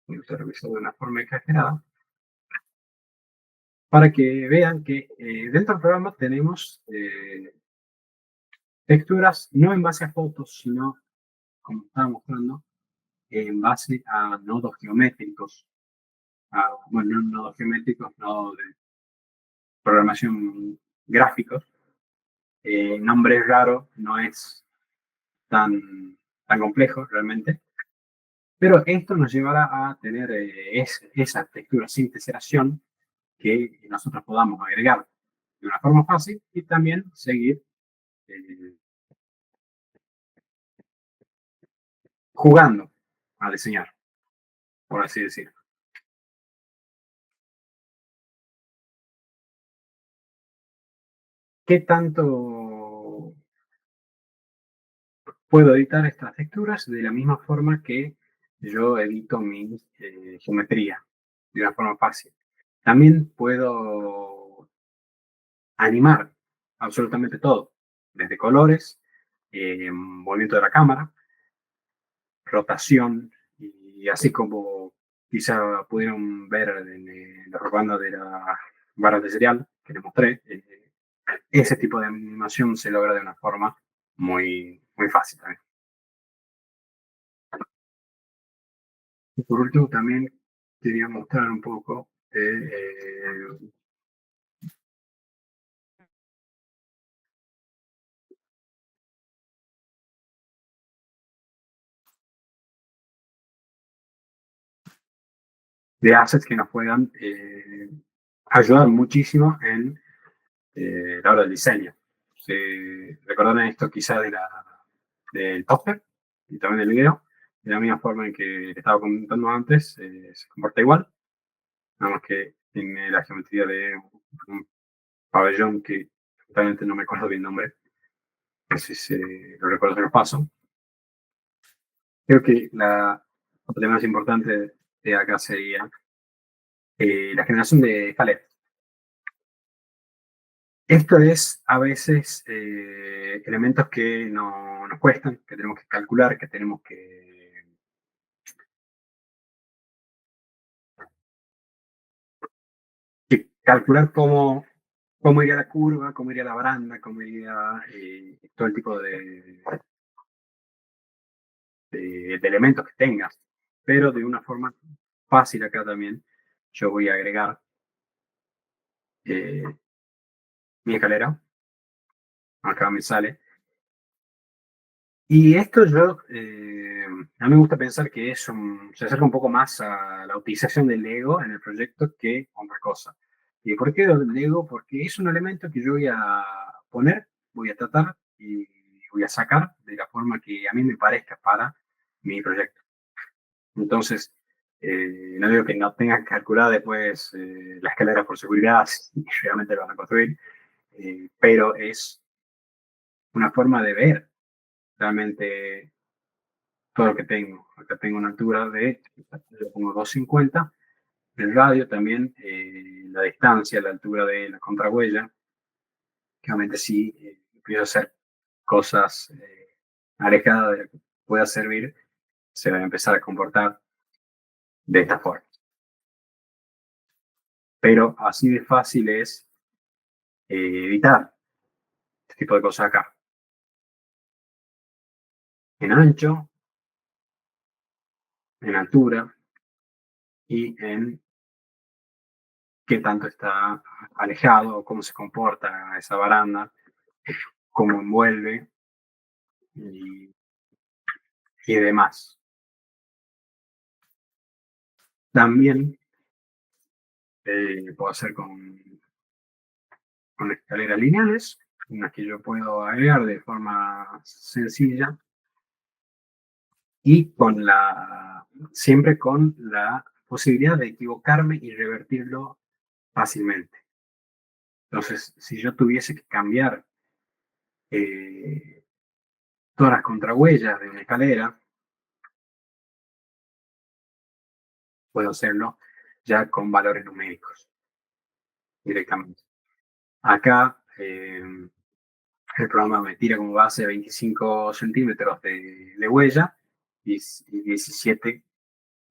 me gusta revisar de una forma exagerada, para que vean que dentro del programa tenemos texturas no en base a fotos, sino, como estaba mostrando, en base a nodos geométricos, bueno, no nodos geométricos, nodos de programación gráficos. Nombre raro no es tan complejo realmente, pero esto nos llevará a tener esa textura sin teselación que nosotros podamos agregar de una forma fácil y también seguir eh, jugando a diseñar, por así decirlo. ¿Qué tanto puedo editar estas texturas? De la misma forma que yo edito mi geometría, de una forma fácil. También puedo animar absolutamente todo, desde colores, movimiento de la cámara, rotación, y así como quizá pudieron ver en la propaganda de la barra de cereal que les mostré, ese tipo de animación se logra de una forma muy fácil también. Y por último, también quería mostrar un poco de assets que nos puedan ayudar muchísimo en la hora del diseño. Recordarán esto quizá del póster y también del video, de la misma forma en que le estaba comentando antes, se comporta igual, nada más que tiene la geometría de un pabellón que totalmente no me acuerdo bien el nombre, no sé si lo recuerdo, se lo paso. Creo que la parte más importante de acá sería la generación de escaleras. Esto es a veces elementos que nos cuestan, que tenemos que calcular, que tenemos que calcular cómo iría la curva, cómo iría la baranda, cómo iría todo el tipo de elementos que tengas. Pero de una forma fácil acá también, yo voy a agregar eh, mi escalera. Acá me sale. Y esto a mí me gusta pensar que se acerca un poco más a la utilización del Lego en el proyecto que otra cosa. ¿Y por qué el Lego? Porque es un elemento que yo voy a poner, voy a tratar y voy a sacar de la forma que a mí me parezca para mi proyecto. Entonces, no digo que no tengan que calcular después la escalera por seguridad, si realmente lo van a construir, pero es una forma de ver realmente todo lo que tengo. Acá tengo una altura yo pongo 250, el radio también, la distancia, la altura de la contrahuella, que obviamente si empiezo a hacer cosas alejadas de lo que pueda servir, se va a empezar a comportar de esta forma. Pero así de fácil es evitar este tipo de cosas acá. En ancho, en altura y en qué tanto está alejado, cómo se comporta esa baranda, cómo envuelve y, y demás. También puedo hacer con escaleras lineales, unas que yo puedo agregar de forma sencilla y siempre con la posibilidad de equivocarme y revertirlo fácilmente. Entonces, si yo tuviese que cambiar eh, todas las contrahuellas de una escalera, puedo hacerlo ya con valores numéricos directamente. Acá el programa me tira como base 25 centímetros de huella y 17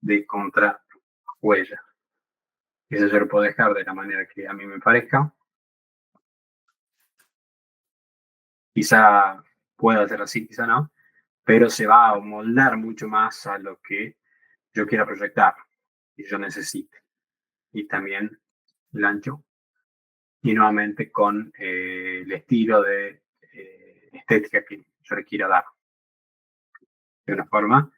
de contrahuella. Eso yo lo puedo dejar de la manera que a mí me parezca. Quizá pueda hacer así, quizá no, pero se va a moldar mucho más a lo que yo quiera proyectar y yo necesite. Y también el ancho y nuevamente con el estilo de estética que yo le quiera dar de una forma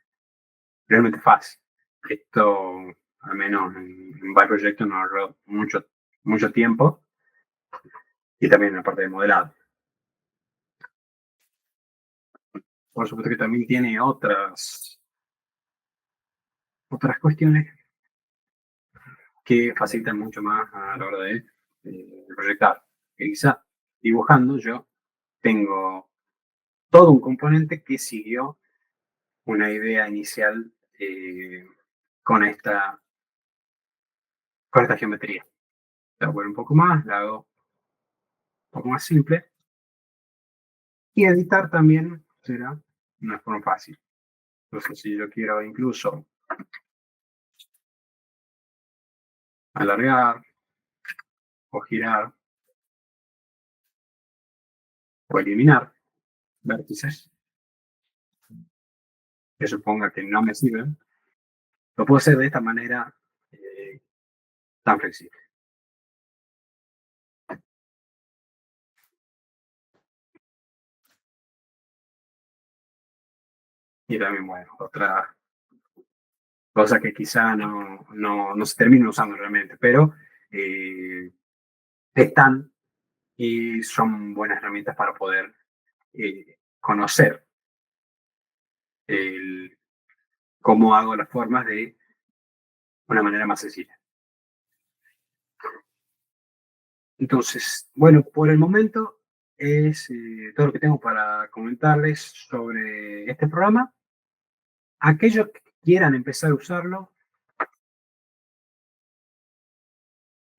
realmente fácil. Esto, al menos en varios proyectos, nos ahorró mucho tiempo y también en la parte de modelado. Por supuesto que también tiene otras cuestiones que facilitan mucho más a la hora de proyectar. Que quizá dibujando yo tengo todo un componente que siguió una idea inicial con con esta geometría. La hago un poco más, la hago un poco más simple y editar también será una forma fácil. Entonces, si yo quiero incluso alargar o girar o eliminar vértices que suponga que no me sirven, lo puedo hacer de esta manera eh, tan flexible. Y también, bueno, cosa que quizá no se terminen usando realmente, pero están y son buenas herramientas para poder conocer el, cómo hago las formas de una manera más sencilla. Entonces, bueno, por el momento es todo lo que tengo para comentarles sobre este programa. Aquellos que quieran empezar a usarlo,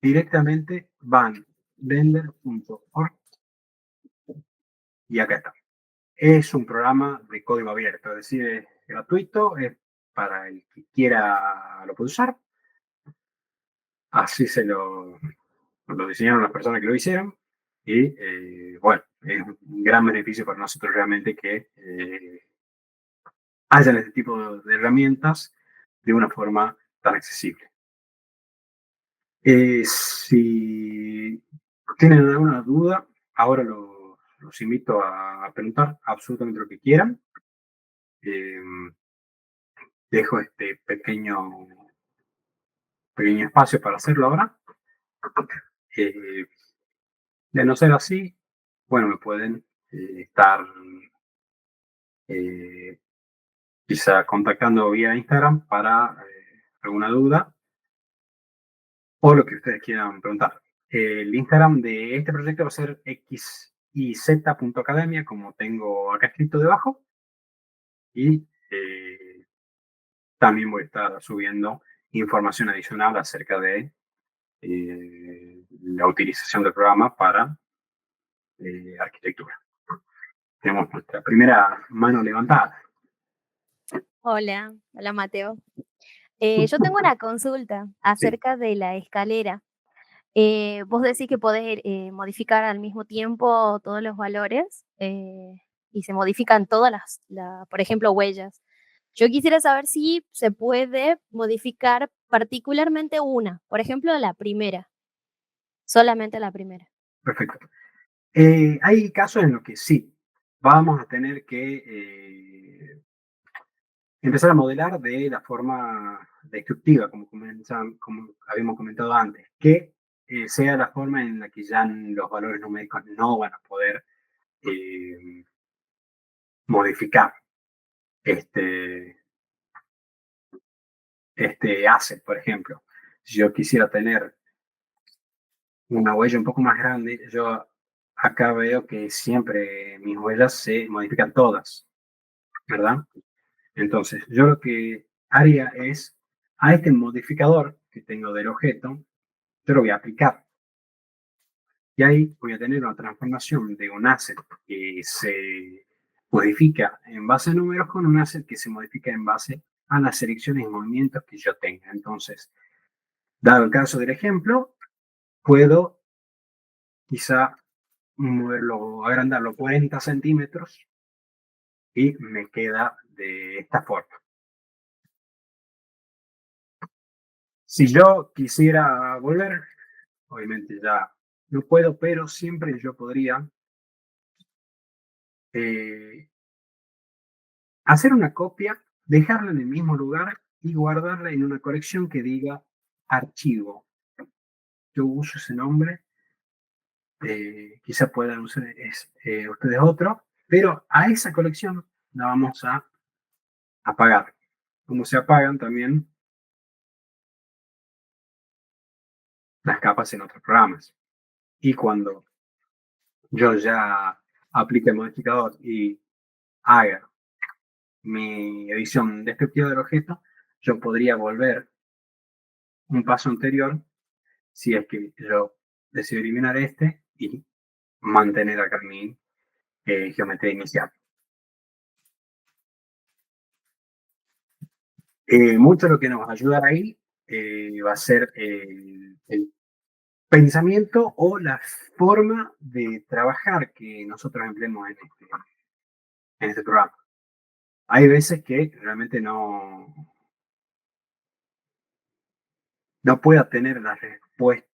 directamente van blender.org y acá está. Es un programa de código abierto, es decir, es gratuito, es para el que quiera lo puede usar. Así lo diseñaron las personas que lo hicieron. Y bueno, es un gran beneficio para nosotros realmente que hayan este tipo de herramientas de una forma tan accesible. Si tienen alguna duda, ahora los invito a preguntar absolutamente lo que quieran. Eh, Dejo este pequeño espacio para hacerlo ahora. Eh, de no ser así, bueno, me pueden estar eh, quizá contactando vía Instagram para alguna duda o lo que ustedes quieran preguntar. El Instagram de este proyecto va a ser xiz.academia, como tengo acá escrito debajo, y también voy a estar subiendo información adicional acerca de la utilización del programa para arquitectura. Tenemos nuestra primera mano levantada. Hola, hola Mateo. Yo tengo una consulta Sí, acerca de la escalera. Vos decís que podés modificar al mismo tiempo todos los valores y se modifican todas por ejemplo, huellas. Yo quisiera saber si se puede modificar particularmente una, por ejemplo, la primera, solamente la primera. perfecto. Hay casos en los que sí, vamos a tener que empezar a modelar de la forma destructiva, como habíamos comentado antes, que sea la forma en la que ya los valores numéricos no van a poder eh, modificar este, este asset, por ejemplo. Si yo quisiera tener una huella un poco más grande, yo acá veo que siempre mis huellas se modifican todas, ¿verdad? Entonces, yo lo que haría es, a este modificador que tengo del objeto, yo lo voy a aplicar. Y ahí voy a tener una transformación de un asset que se modifica en base a números con un asset que se modifica en base a las selecciones y movimientos que yo tenga. Entonces, dado el caso del ejemplo, puedo quizá moverlo, agrandarlo 40 centímetros y me queda de esta forma. Si yo quisiera volver, obviamente ya no puedo, pero siempre yo podría eh, hacer una copia, dejarla en el mismo lugar y guardarla en una colección que diga archivo. Yo uso ese nombre, quizá puedan usar ustedes otro, pero a esa colección la vamos a apagar. Como se apagan también las capas en otros programas. Y cuando yo ya aplique el modificador y haga mi edición descriptiva del objeto, yo podría volver un paso anterior si es que yo decido eliminar este y mantener acá mi geometría inicial. Mucho de lo que nos va a ayudar ahí va a ser el pensamiento o la forma de trabajar que nosotros empleemos en este programa. Hay veces que realmente no pueda tener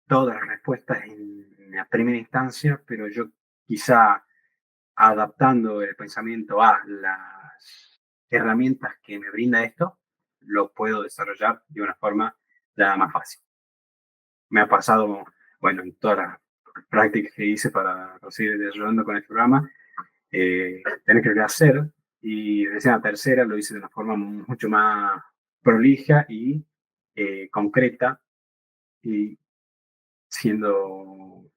todas las respuestas en la primera instancia, pero yo quizá adaptando el pensamiento a las herramientas que me brinda esto, lo puedo desarrollar de una forma ya más fácil. Me ha pasado, bueno, en todas las prácticas que hice para seguir desarrollando con el programa, tener que hacer, y recién la tercera lo hice de una forma mucho más prolija y concreta, y siendo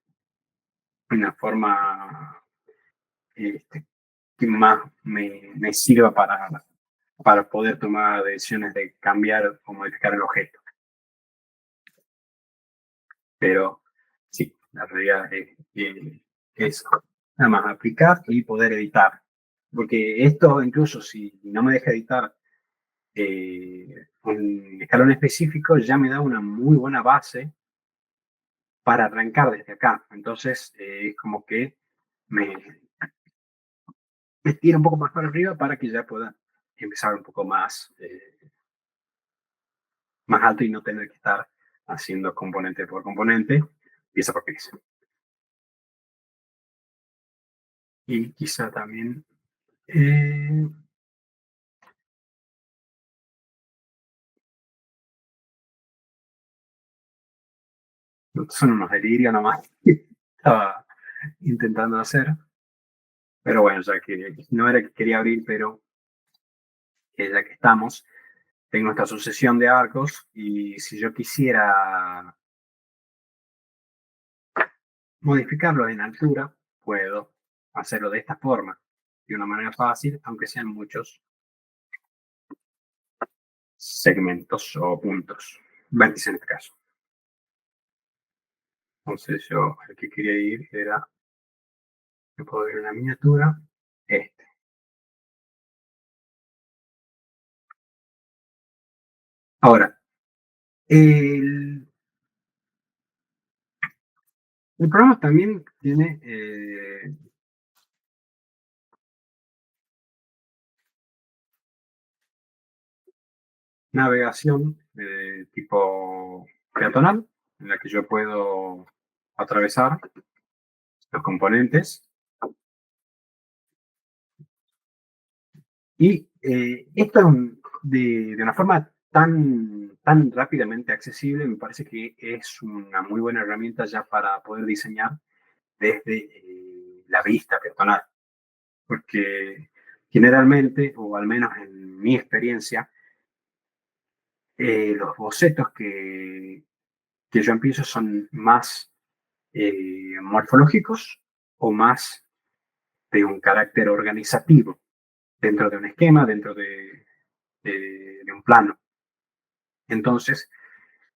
una forma este, que más me sirva para poder tomar decisiones de cambiar o modificar el objeto. Pero sí, la realidad es nada más aplicar y poder editar. Porque esto, incluso si no me deja editar un escalón específico, ya me da una muy buena base para arrancar desde acá. Entonces, es como que me, me tira un poco más para arriba para que ya pueda empezar un poco más alto y no tener que estar haciendo componente por componente, pieza por pieza. Y quizá también son unos delirios nomás que estaba intentando hacer. Pero bueno, ya que no era que quería abrir, pero ya que estamos, tengo esta sucesión de arcos, y si yo quisiera modificarlos en altura, puedo hacerlo de esta forma, de una manera fácil, aunque sean muchos segmentos o puntos, vértices en este caso. Entonces yo el que quería ir era, que puedo ver una miniatura, este. Ahora, el, el programa también tiene navegación de tipo peatonal, en la que yo puedo atravesar los componentes. Y esto de una forma tan rápidamente accesible, me parece que es una muy buena herramienta ya para poder diseñar desde la vista peatonal. Porque generalmente, o al menos en mi experiencia, los bocetos que yo empiezo son más morfológicos o más de un carácter organizativo, dentro de un esquema, dentro de un plano. Entonces,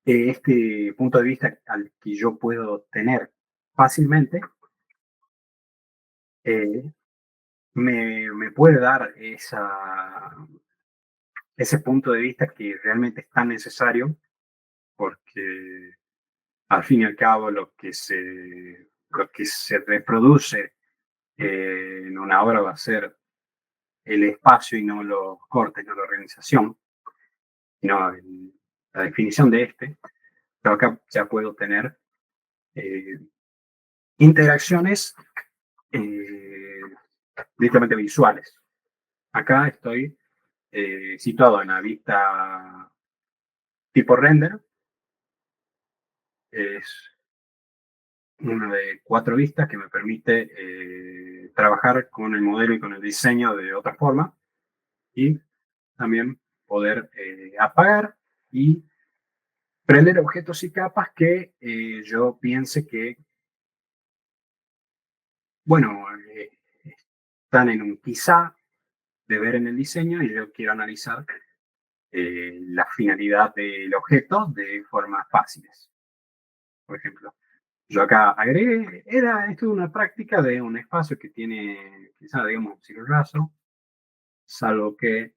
este punto de vista al que yo puedo tener fácilmente, eh, me puede dar ese punto de vista que realmente es tan necesario, porque al fin y al cabo lo que se reproduce en una obra va a ser el espacio y no los cortes, no la organización, sino la definición de este. Pero acá ya puedo tener eh, interacciones eh, directamente visuales. Acá estoy situado en la vista tipo render. Es una de 4 vistas que me permite trabajar con el modelo y con el diseño de otra forma, y también poder apagar y prender objetos y capas que yo piense que, bueno, están en un quizá de ver en el diseño, y yo quiero analizar la finalidad del objeto de formas fáciles. Por ejemplo, yo acá agregué, esto es una práctica de un espacio que tiene, quizá, digamos, un ciclo raso, salvo que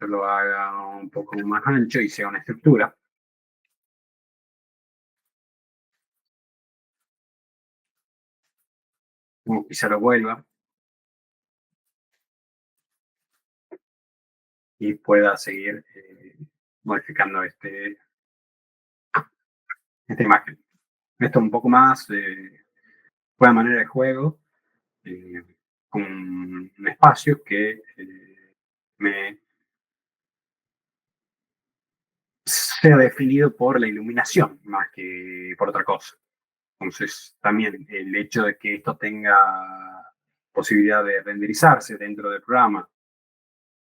yo lo haga un poco más ancho y sea una estructura. Como quizá lo vuelva y pueda seguir modificando esta imagen. Esto un poco más fue a manera de juego, con un espacio que me sea definido por la iluminación más que por otra cosa. Entonces, también el hecho de que esto tenga posibilidad de renderizarse dentro del programa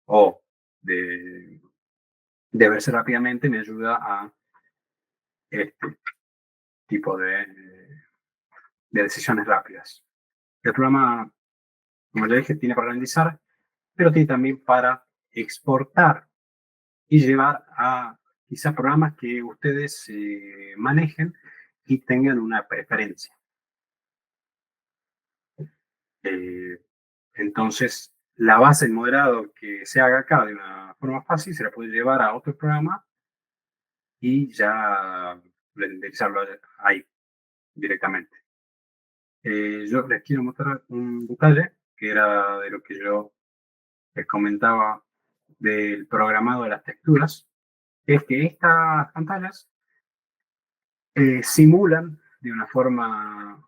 o de verse rápidamente me ayuda a este tipo de decisiones rápidas. El programa, como ya dije, tiene para renderizar, pero tiene también para exportar y llevar a quizás programas que ustedes manejen y tengan una preferencia. Eh, entonces, la base del moderado que se haga acá de una forma fácil se la puede llevar a otro programa y ya renderizarlo ahí directamente. Yo les quiero mostrar un detalle que era de lo que yo les comentaba del programado de las texturas, es que estas pantallas simulan de una forma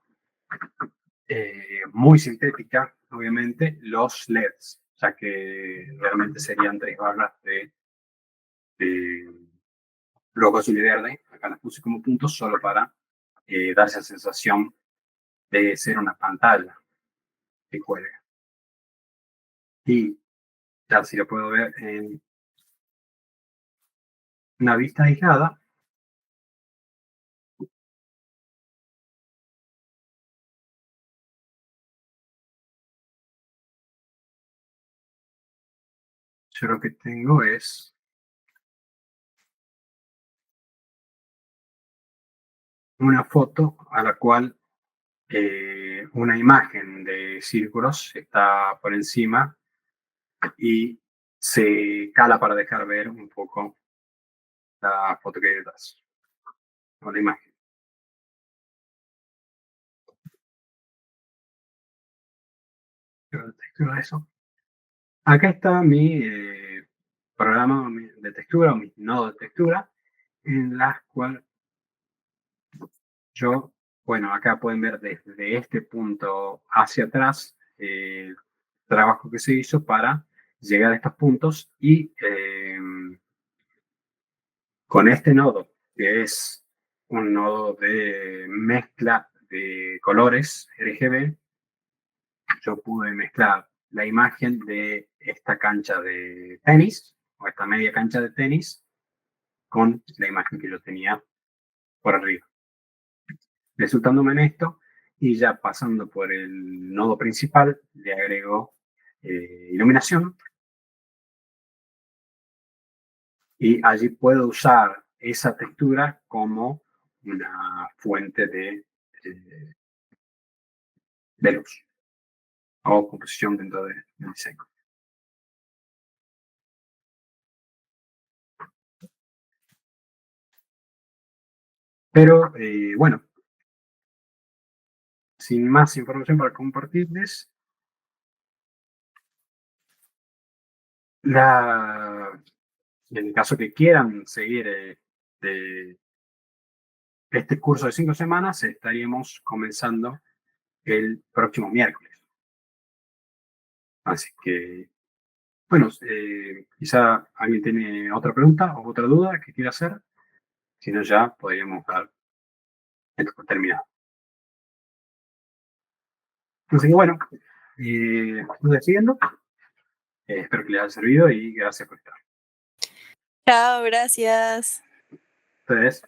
muy sintética, obviamente, los LEDs, ya que realmente serían tres barras de rojo, azul y verde. Acá las puse como puntos solo para dar esa sensación de ser una pantalla que cuelga. Y ya si lo puedo ver en una vista aislada, yo lo que tengo es una foto a la cual una imagen de círculos está por encima y se cala para dejar ver un poco la foto que hay detrás, o la imagen. Eso. Acá está mi programa de textura o mi nodo de textura, en la cual yo, bueno, acá pueden ver desde este punto hacia atrás el trabajo que se hizo para llegar a estos puntos y con este nodo, que es un nodo de mezcla de colores RGB, yo pude mezclar la imagen de esta cancha de tenis, o esta media cancha de tenis, con la imagen que yo tenía por arriba. Resultándome en esto, y ya pasando por el nodo principal, le agrego iluminación, y allí puedo usar esa textura como una fuente de luz o composición dentro del diseño. Pero bueno, sin más información para compartirles, en el caso que quieran seguir este curso de 5 semanas, estaríamos comenzando el próximo miércoles. Así que, bueno, quizá alguien tiene otra pregunta o otra duda que quiera hacer. Si no, ya podríamos dar esto por terminado. Así que, bueno, nos despidiendo. Espero que les haya servido y gracias por estar. Chao, gracias. Ustedes.